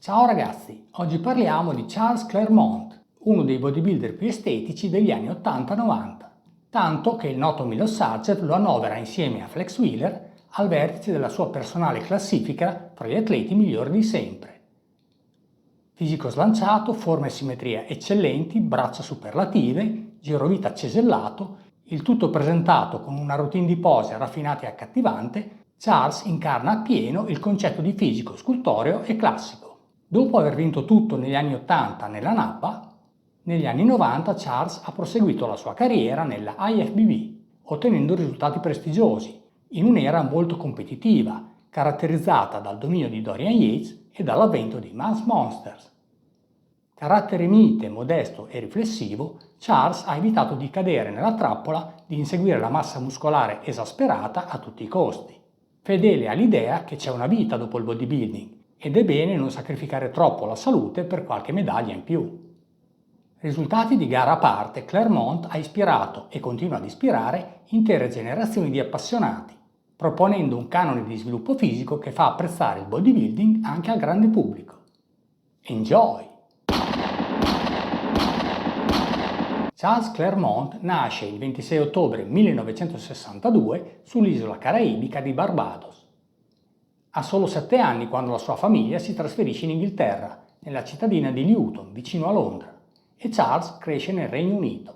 Ciao ragazzi, oggi parliamo di Charles Claremont, uno dei bodybuilder più estetici degli anni 80-90, tanto che il noto Milo Sarcev lo annovera insieme a Flex Wheeler al vertice della sua personale classifica tra gli atleti migliori di sempre. Fisico slanciato, forma e simmetria eccellenti, braccia superlative, girovita cesellato, il tutto presentato con una routine di pose raffinata e accattivante, Charles incarna appieno il concetto di fisico scultoreo e classico. Dopo aver vinto tutto negli anni 80 nella NABBA, negli anni 90 Charles ha proseguito la sua carriera nella IFBB, ottenendo risultati prestigiosi, in un'era molto competitiva, caratterizzata dal dominio di Dorian Yates e dall'avvento di Mance Monsters. Carattere mite, modesto e riflessivo, Charles ha evitato di cadere nella trappola di inseguire la massa muscolare esasperata a tutti i costi, fedele all'idea che c'è una vita dopo il bodybuilding ed è bene non sacrificare troppo la salute per qualche medaglia in più. Risultati di gara a parte, Claremont ha ispirato e continua ad ispirare intere generazioni di appassionati, proponendo un canone di sviluppo fisico che fa apprezzare il bodybuilding anche al grande pubblico. Enjoy! Charles Claremont nasce il 26 ottobre 1962 sull'isola caraibica di Barbados. Ha solo 7 anni quando la sua famiglia si trasferisce in Inghilterra, nella cittadina di Luton, vicino a Londra, e Charles cresce nel Regno Unito.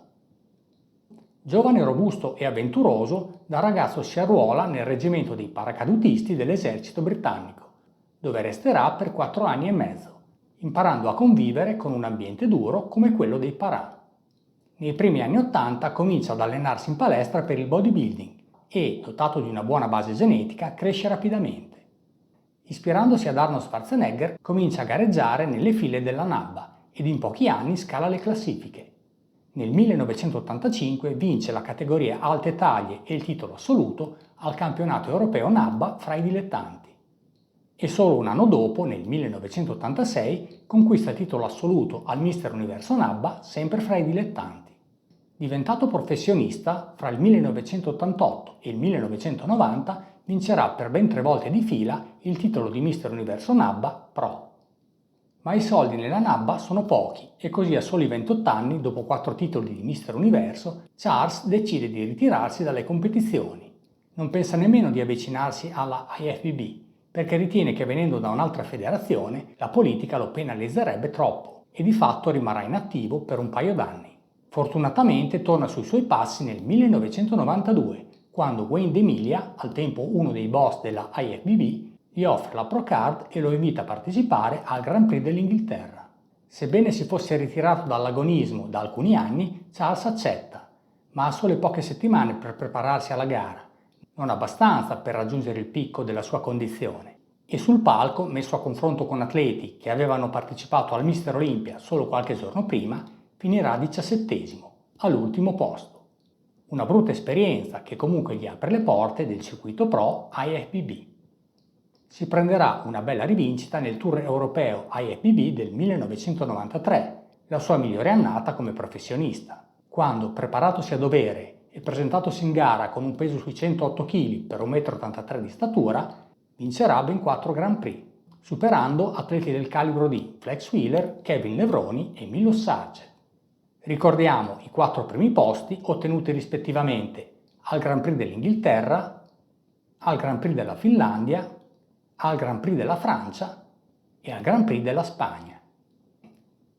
Giovane robusto e avventuroso, da ragazzo si arruola nel reggimento dei paracadutisti dell'esercito britannico, dove resterà per 4 anni e mezzo, imparando a convivere con un ambiente duro come quello dei parà. Nei primi anni 80 comincia ad allenarsi in palestra per il bodybuilding e, dotato di una buona base genetica, cresce rapidamente. Ispirandosi ad Arnold Schwarzenegger, comincia a gareggiare nelle file della NABBA ed in pochi anni scala le classifiche. Nel 1985 vince la categoria alte taglie e il titolo assoluto al campionato europeo NABBA fra i dilettanti. E solo un anno dopo, nel 1986, conquista il titolo assoluto al Mister Universo NABBA sempre fra i dilettanti. Diventato professionista, fra il 1988 e il 1990 vincerà per ben 3 volte di fila il titolo di Mister Universo NABBA Pro. Ma i soldi nella NABBA sono pochi e così a soli 28 anni, dopo 4 titoli di Mister Universo, Charles decide di ritirarsi dalle competizioni. Non pensa nemmeno di avvicinarsi alla IFBB, perché ritiene che venendo da un'altra federazione la politica lo penalizzerebbe troppo e di fatto rimarrà inattivo per un paio d'anni. Fortunatamente torna sui suoi passi nel 1992, quando Wayne D'Emilia, al tempo uno dei boss della IFBB, gli offre la Pro Card e lo invita a partecipare al Grand Prix dell'Inghilterra. Sebbene si fosse ritirato dall'agonismo da alcuni anni, Charles accetta, ma ha sole poche settimane per prepararsi alla gara, non abbastanza per raggiungere il picco della sua condizione. E sul palco, messo a confronto con atleti che avevano partecipato al Mister Olympia solo qualche giorno prima, finirà 17°, all'ultimo posto. Una brutta esperienza che comunque gli apre le porte del circuito pro IFBB. Si prenderà una bella rivincita nel Tour europeo IFBB del 1993, la sua migliore annata come professionista, quando, preparatosi a dovere e presentatosi in gara con un peso sui 108 kg per 1,83 m di statura, vincerà ben 4 Grand Prix, superando atleti del calibro di Flex Wheeler, Kevin Levroni e Milo Sarcev. Ricordiamo i 4 primi posti ottenuti rispettivamente al Grand Prix dell'Inghilterra, al Grand Prix della Finlandia, al Grand Prix della Francia e al Grand Prix della Spagna.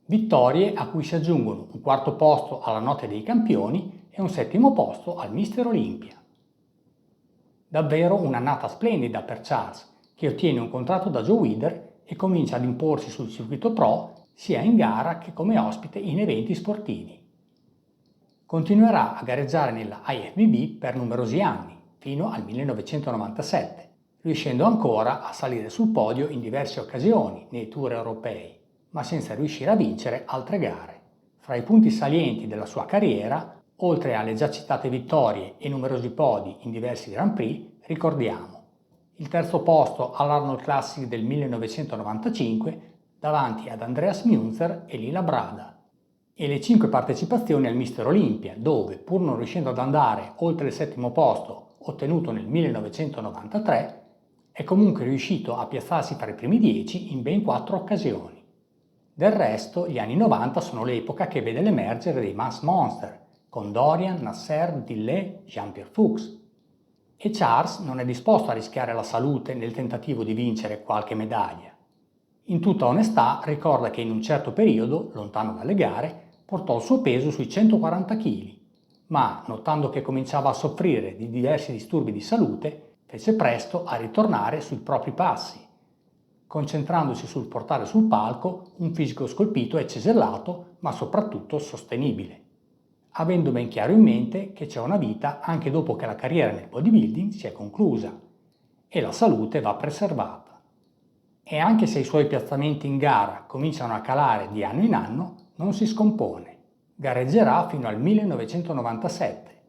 Vittorie a cui si aggiungono un 4° posto alla Notte dei Campioni e un 7° posto al Mister Olympia. Davvero un'annata splendida per Charles, che ottiene un contratto da Joe Weider e comincia ad imporsi sul circuito pro sia in gara che come ospite in eventi sportivi. Continuerà a gareggiare nella IFBB per numerosi anni, fino al 1997, riuscendo ancora a salire sul podio in diverse occasioni nei tour europei, ma senza riuscire a vincere altre gare. Fra i punti salienti della sua carriera, oltre alle già citate vittorie e numerosi podi in diversi Grand Prix, ricordiamo il 3° posto all'Arnold Classic del 1995 davanti ad Andreas Münzer e Lila Brada, e le 5 partecipazioni al Mister Olympia, dove, pur non riuscendo ad andare oltre il 7° posto ottenuto nel 1993, È comunque riuscito a piazzarsi tra i primi 10 in ben 4 occasioni. Del resto, gli anni 90 sono l'epoca che vede l'emergere dei mass monster, con Dorian, Nasser, Dillet, Jean-Pierre Fuchs. E Charles non è disposto a rischiare la salute nel tentativo di vincere qualche medaglia. In tutta onestà ricorda che in un certo periodo, lontano dalle gare, portò il suo peso sui 140 kg, ma notando che cominciava a soffrire di diversi disturbi di salute, fece presto a ritornare sui propri passi, concentrandosi sul portare sul palco un fisico scolpito e cesellato, ma soprattutto sostenibile, avendo ben chiaro in mente che c'è una vita anche dopo che la carriera nel bodybuilding si è conclusa e la salute va preservata. E anche se i suoi piazzamenti in gara cominciano a calare di anno in anno, non si scompone. Gareggerà fino al 1997.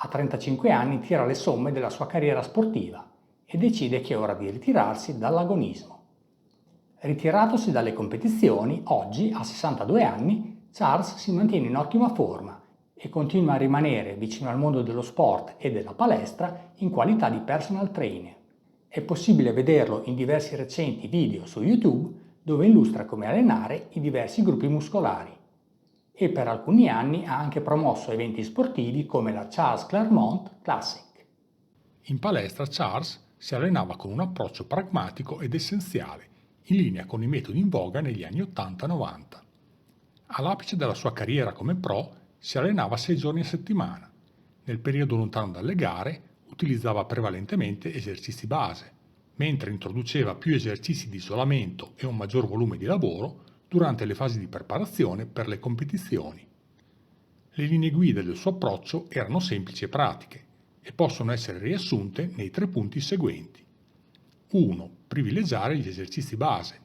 A 35 anni tira le somme della sua carriera sportiva e decide che è ora di ritirarsi dall'agonismo. Ritiratosi dalle competizioni, oggi, a 62 anni, Charles si mantiene in ottima forma e continua a rimanere vicino al mondo dello sport e della palestra in qualità di personal trainer. È possibile vederlo in diversi recenti video su YouTube dove illustra come allenare i diversi gruppi muscolari. E per alcuni anni ha anche promosso eventi sportivi come la Charles Claremont Classic. In palestra Charles si allenava con un approccio pragmatico ed essenziale, in linea con i metodi in voga negli anni 80-90. All'apice della sua carriera come pro si allenava 6 giorni a settimana. Nel periodo lontano dalle gare utilizzava prevalentemente esercizi base, mentre introduceva più esercizi di isolamento e un maggior volume di lavoro durante le fasi di preparazione per le competizioni. Le linee guida del suo approccio erano semplici e pratiche e possono essere riassunte nei 3 punti seguenti. 1. Privilegiare gli esercizi base.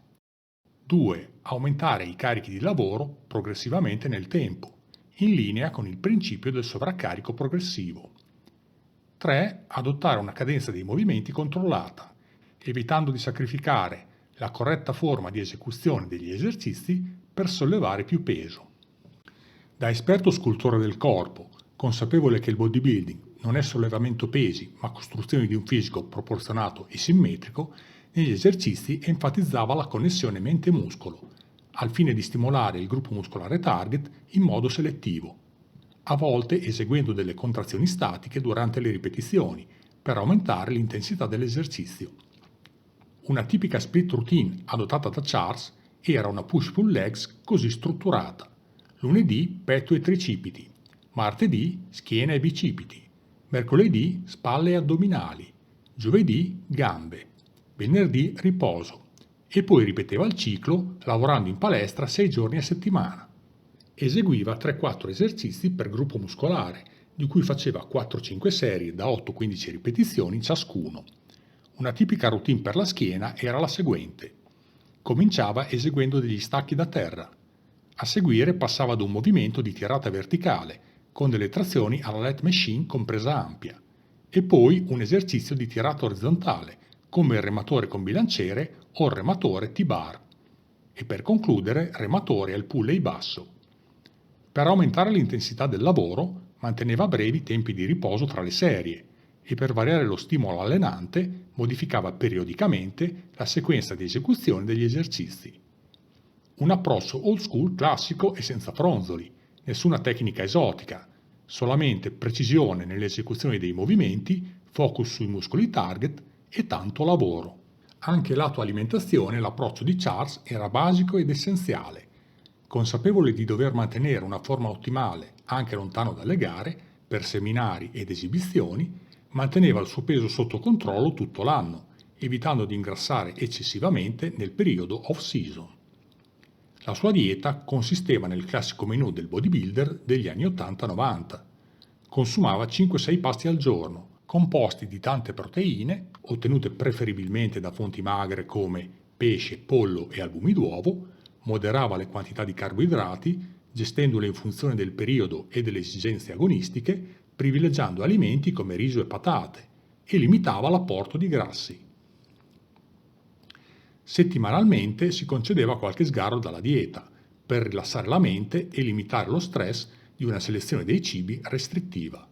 2. Aumentare i carichi di lavoro progressivamente nel tempo, in linea con il principio del sovraccarico progressivo. 3. Adottare una cadenza dei movimenti controllata, evitando di sacrificare la corretta forma di esecuzione degli esercizi per sollevare più peso. Da esperto scultore del corpo, consapevole che il bodybuilding non è sollevamento pesi, ma costruzione di un fisico proporzionato e simmetrico, negli esercizi enfatizzava la connessione mente-muscolo, al fine di stimolare il gruppo muscolare target in modo selettivo, a volte eseguendo delle contrazioni statiche durante le ripetizioni, per aumentare l'intensità dell'esercizio. Una tipica split routine adottata da Charles era una push-pull legs così strutturata: lunedì petto e tricipiti, martedì schiena e bicipiti, mercoledì spalle e addominali, giovedì gambe, venerdì riposo, e poi ripeteva il ciclo lavorando in palestra 6 giorni a settimana. Eseguiva 3-4 esercizi per gruppo muscolare, di cui faceva 4-5 serie da 8-15 ripetizioni ciascuno. Una tipica routine per la schiena era la seguente. Cominciava eseguendo degli stacchi da terra. A seguire passava ad un movimento di tirata verticale, con delle trazioni alla lat machine con presa ampia, e poi un esercizio di tirata orizzontale, come il rematore con bilanciere o il rematore T-bar, e per concludere rematore al pulley basso. Per aumentare l'intensità del lavoro, manteneva brevi tempi di riposo tra le serie e per variare lo stimolo allenante modificava periodicamente la sequenza di esecuzione degli esercizi. Un approccio old school classico e senza fronzoli, nessuna tecnica esotica, solamente precisione nell'esecuzione dei movimenti, focus sui muscoli target e tanto lavoro. Anche lato alimentazione l'approccio di Charles era basico ed essenziale. Consapevole di dover mantenere una forma ottimale anche lontano dalle gare, per seminari ed esibizioni, manteneva il suo peso sotto controllo tutto l'anno, evitando di ingrassare eccessivamente nel periodo off-season. La sua dieta consisteva nel classico menù del bodybuilder degli anni 80-90. Consumava 5-6 pasti al giorno, composti di tante proteine, ottenute preferibilmente da fonti magre come pesce, pollo e albumi d'uovo, moderava le quantità di carboidrati, gestendole in funzione del periodo e delle esigenze agonistiche, privilegiando alimenti come riso e patate, e limitava l'apporto di grassi. Settimanalmente si concedeva qualche sgarro dalla dieta, per rilassare la mente e limitare lo stress di una selezione dei cibi restrittiva.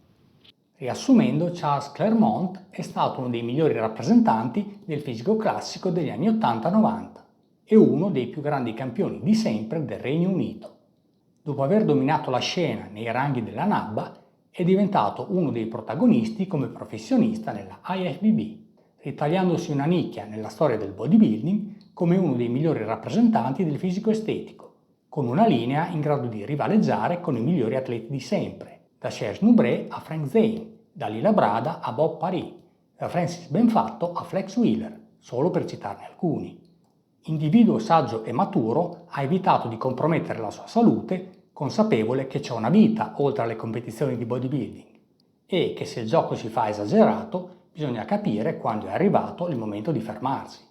Riassumendo, Charles Clermont è stato uno dei migliori rappresentanti del fisico classico degli anni 80-90 e uno dei più grandi campioni di sempre del Regno Unito. Dopo aver dominato la scena nei ranghi della NABBA, è diventato uno dei protagonisti come professionista nella IFBB, ritagliandosi una nicchia nella storia del bodybuilding come uno dei migliori rappresentanti del fisico estetico, con una linea in grado di rivaleggiare con i migliori atleti di sempre, da Serge Nubret a Frank Zane, da Lila Brada a Bob Paris, da Francis Benfatto a Flex Wheeler, solo per citarne alcuni. Individuo saggio e maturo, ha evitato di compromettere la sua salute, consapevole che c'è una vita oltre alle competizioni di bodybuilding e che se il gioco si fa esagerato, bisogna capire quando è arrivato il momento di fermarsi.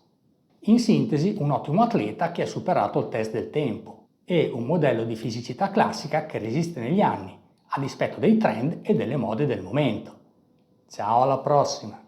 In sintesi, un ottimo atleta che ha superato il test del tempo e un modello di fisicità classica che resiste negli anni, a dispetto dei trend e delle mode del momento. Ciao, alla prossima!